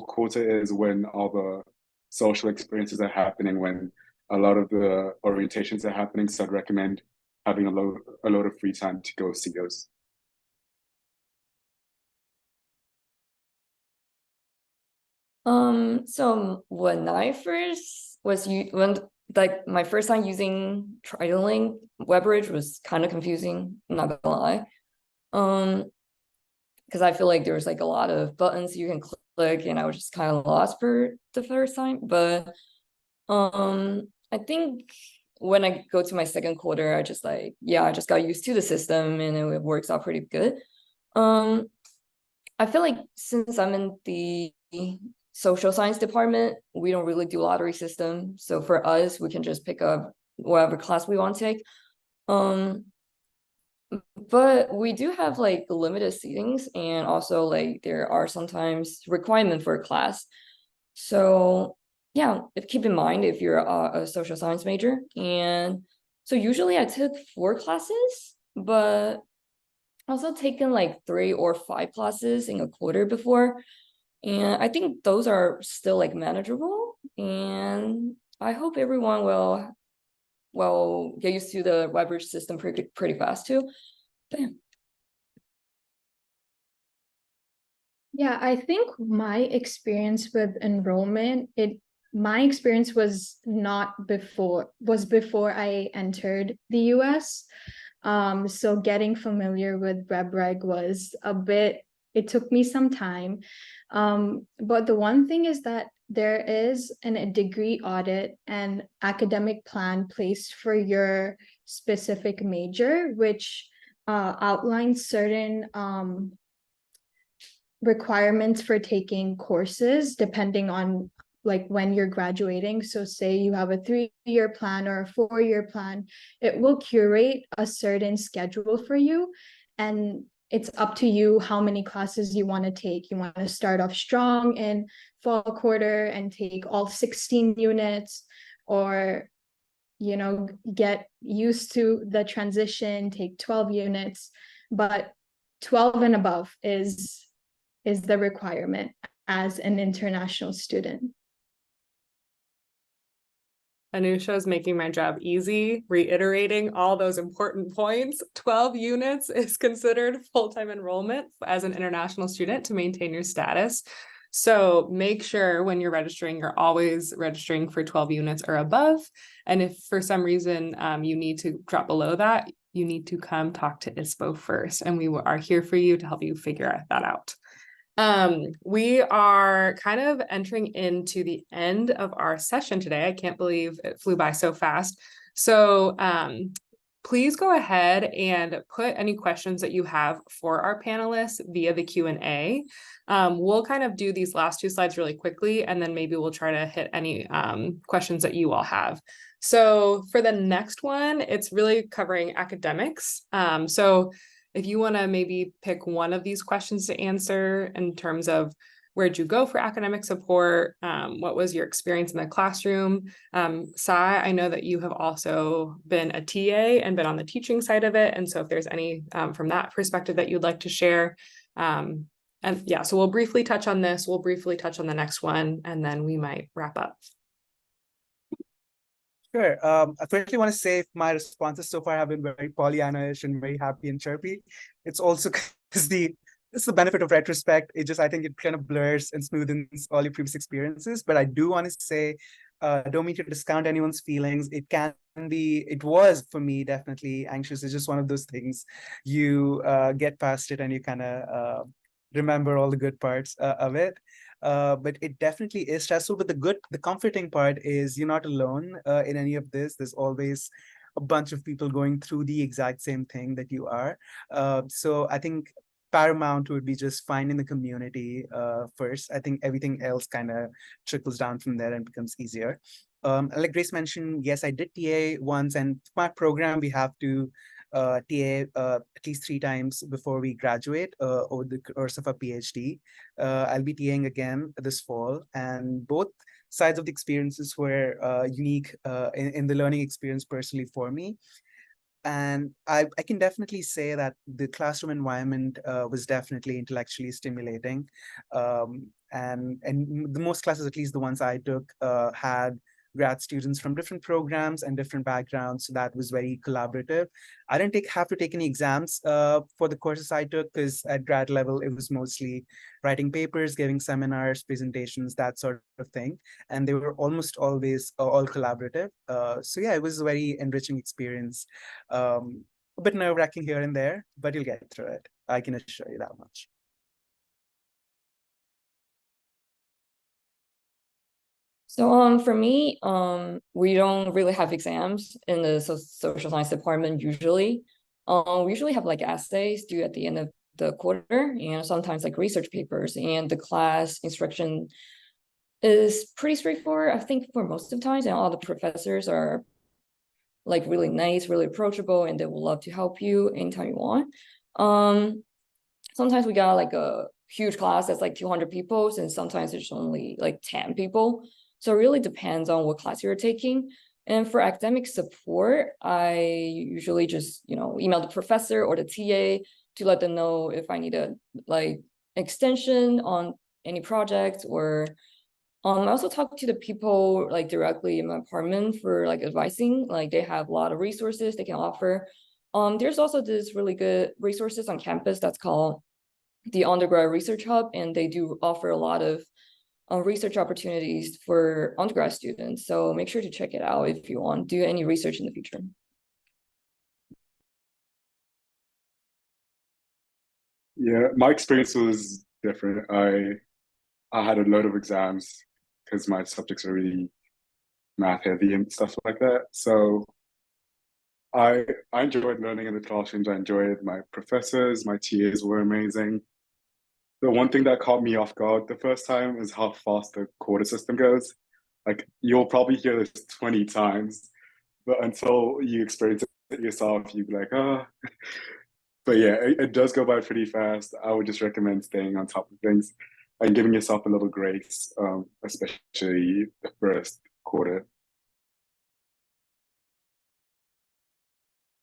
quarter is when all the social experiences are happening, when a lot of the orientations are happening. So I'd recommend having a lot of free time to go see those. So when I first like my first time using TriLink, WebRidge was kind of confusing, I'm not gonna lie. Because I feel like there's like a lot of buttons you can click, and I was just kind of lost for the first time. But I think when I go to my second quarter, I just got used to the system, and it works out pretty good. I feel like since I'm in the social science department, we don't really do lottery system. So for us, we can just pick up whatever class we want to take. But we do have like limited seatings, and also like there are sometimes requirement for a class. So yeah, keep in mind if you're a social science major. And so usually I took 4 classes, but also taken like 3 or 5 classes in a quarter before. And I think those are still like manageable. And I hope everyone will get used to the Weber system pretty fast too. Bam. Yeah, I think my experience with enrollment, my experience was before I entered the US. So getting familiar with RebReg was it took me some time. But the one thing is that there is a degree audit and academic plan placed for your specific major, which outlines certain requirements for taking courses depending on like when you're graduating. So say you have a 3-year plan or a 4-year plan, it will curate a certain schedule for you, and it's up to you how many classes you want to take. You want to start off strong in fall quarter and take all 16 units, or get used to the transition, take 12 units, but 12 and above is the requirement as an international student. Anusha is making my job easy, reiterating all those important points. 12 units is considered full-time enrollment as an international student to maintain your status. So make sure when you're registering, you're always registering for 12 units or above. And if for some reason you need to drop below that, you need to come talk to ISPO first, and we are here for you to help you figure that out. We are kind of entering into the end of our session today. I can't believe it flew by so fast. So please go ahead and put any questions that you have for our panelists via the Q&A. We'll kind of do these last 2 slides really quickly, and then maybe we'll try to hit any questions that you all have. So for the next one, it's really covering academics. So if you want to maybe pick one of these questions to answer in terms of where'd you go for academic support, what was your experience in the classroom? Sai, I know that you have also been a TA and been on the teaching side of it. And so if there's any from that perspective that you'd like to share. And yeah, so we'll briefly touch on this. We'll briefly touch on the next one, and then we might wrap up. Sure. I firstly want to say my responses so far have been very Pollyanna-ish and very happy and chirpy. It's also because it's the benefit of retrospect. I think it kind of blurs and smoothens all your previous experiences. But I do want to say, don't mean to discount anyone's feelings. It was for me definitely anxious. It's just one of those things. You get past it and you kind of remember all the good parts of it. But it definitely is stressful. But the comforting part is you're not alone in any of this. There's always a bunch of people going through the exact same thing that you are. So I think paramount would be just finding the community first. I think everything else kind of trickles down from there and becomes easier. Like Grace mentioned, yes, I did TA once, and for my program, we have to TA at least 3 times before we graduate over the course of a PhD. I'll be TAing again this fall, and both sides of the experiences were unique in the learning experience personally for me. And I can definitely say that the classroom environment was definitely intellectually stimulating. And the most classes, at least the ones I took, had grad students from different programs and different backgrounds. So that was very collaborative. I didn't have to take any exams for the courses I took, because at grad level, it was mostly writing papers, giving seminars, presentations, that sort of thing. And they were almost always all collaborative. So yeah, it was a very enriching experience. A bit nerve-wracking here and there, but you'll get through it. I can assure you that much. So for me, we don't really have exams in the social science department usually. We usually have like essays due at the end of the quarter, and sometimes like research papers, and the class instruction is pretty straightforward, I think, for most of the times, and all the professors are like really nice, really approachable, and they will love to help you anytime you want. Sometimes we got like a huge class that's like 200 people, and sometimes there's only like 10 people. So it really depends on what class you're taking. And for academic support, I usually just, email the professor or the TA to let them know if I need a like extension on any projects, or I also talk to the people like directly in my apartment for like advising. Like they have a lot of resources they can offer. There's also this really good resources on campus that's called the Undergrad Research Hub, and they do offer a lot of research opportunities for undergrad students. So make sure to check it out if you want to do any research in the future. Yeah, my experience was different. I had a load of exams because my subjects are really math heavy and stuff like that. So I enjoyed learning in the classrooms. I enjoyed my professors, my TAs were amazing. The one thing that caught me off guard the first time is how fast the quarter system goes. Like you'll probably hear this 20 times, but until you experience it yourself, you'd be like, oh. But yeah, it does go by pretty fast. I would just recommend staying on top of things and giving yourself a little grace, especially the first quarter.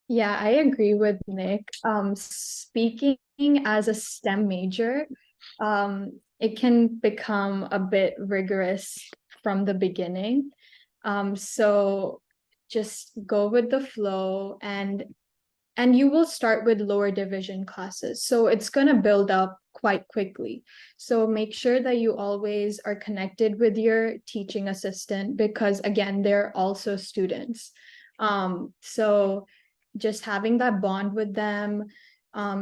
Yeah, I agree with Nick. Speaking as a STEM major, it can become a bit rigorous from the beginning. So just go with the flow, and you will start with lower division classes. So it's going to build up quite quickly. So make sure that you always are connected with your teaching assistant, because again, they're also students. So just having that bond with them,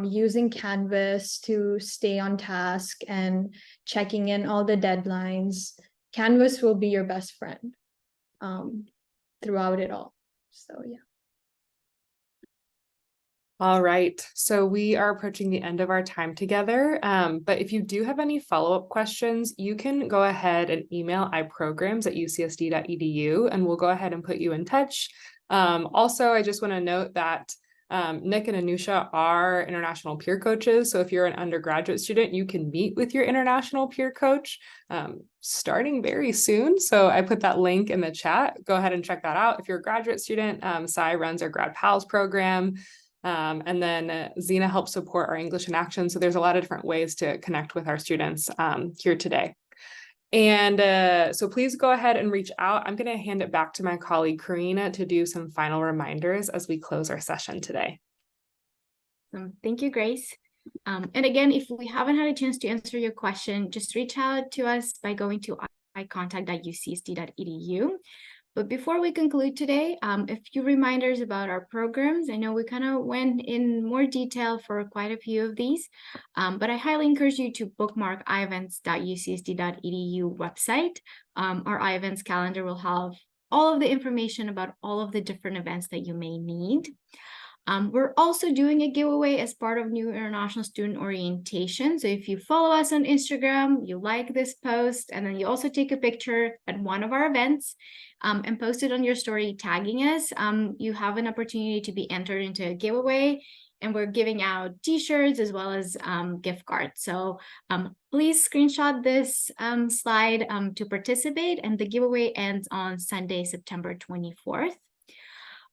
using Canvas to stay on task and checking in all the deadlines. Canvas will be your best friend throughout it all. So yeah. All right, so we are approaching the end of our time together, but if you do have any follow-up questions, you can go ahead and email iprograms@ucsd.edu, and we'll go ahead and put you in touch. Also, I just want to note that Nick and Anusha are international peer coaches, so if you're an undergraduate student, you can meet with your international peer coach starting very soon. So I put that link in the chat. Go ahead and check that out. If you're a graduate student, Sai runs our Grad Pals program. And then Zena helps support our English in Action. So there's a lot of different ways to connect with our students here today. And so please go ahead and reach out. I'm going to hand it back to my colleague Karina to do some final reminders as we close our session today. Thank you, Grace. And again, if we haven't had a chance to answer your question, just reach out to us by going to icontact.ucsd.edu. But before we conclude today, a few reminders about our programs. I know we kind of went in more detail for quite a few of these, but I highly encourage you to bookmark ievents.ucsd.edu website. Our iEvents calendar will have all of the information about all of the different events that you may need. We're also doing a giveaway as part of New International Student Orientation. So if you follow us on Instagram, you like this post, and then you also take a picture at one of our events and post it on your story tagging us, you have an opportunity to be entered into a giveaway. And we're giving out t-shirts as well as gift cards. So please screenshot this slide to participate. And the giveaway ends on Sunday, September 24th.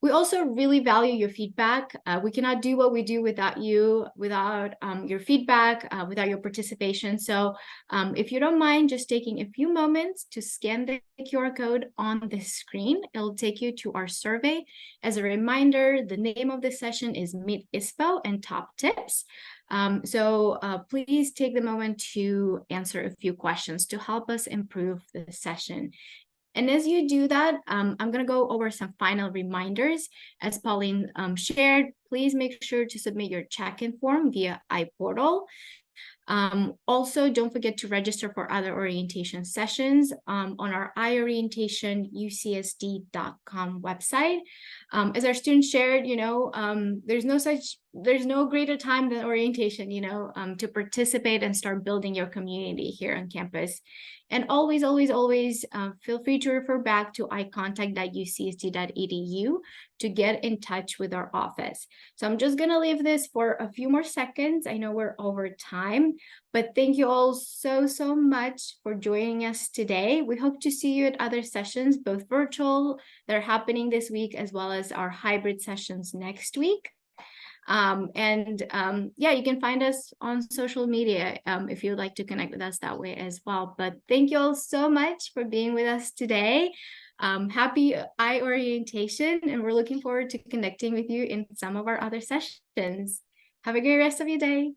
We also really value your feedback. We cannot do what we do without you, without your feedback, without your participation. So if you don't mind just taking a few moments to scan the QR code on the screen, it'll take you to our survey. As a reminder, the name of the session is Meet ISPO and Top Tips. So please take the moment to answer a few questions to help us improve the session. And as you do that, I'm going to go over some final reminders. As Pauline shared, please make sure to submit your check-in form via iPortal. Also, don't forget to register for other orientation sessions on our iorientation.ucsd.com website. As our students shared, there's no greater time than orientation, to participate and start building your community here on campus. And always, always, always feel free to refer back to icontact.ucsd.edu to get in touch with our office. So I'm just going to leave this for a few more seconds. I know we're over time, but thank you all so, so much for joining us today. We hope to see you at other sessions, both virtual that are happening this week, as well as our hybrid sessions next week. Yeah, you can find us on social media if you'd like to connect with us that way as well. But thank you all so much for being with us today. Happy eye orientation, and we're looking forward to connecting with you in some of our other sessions. Have a great rest of your day.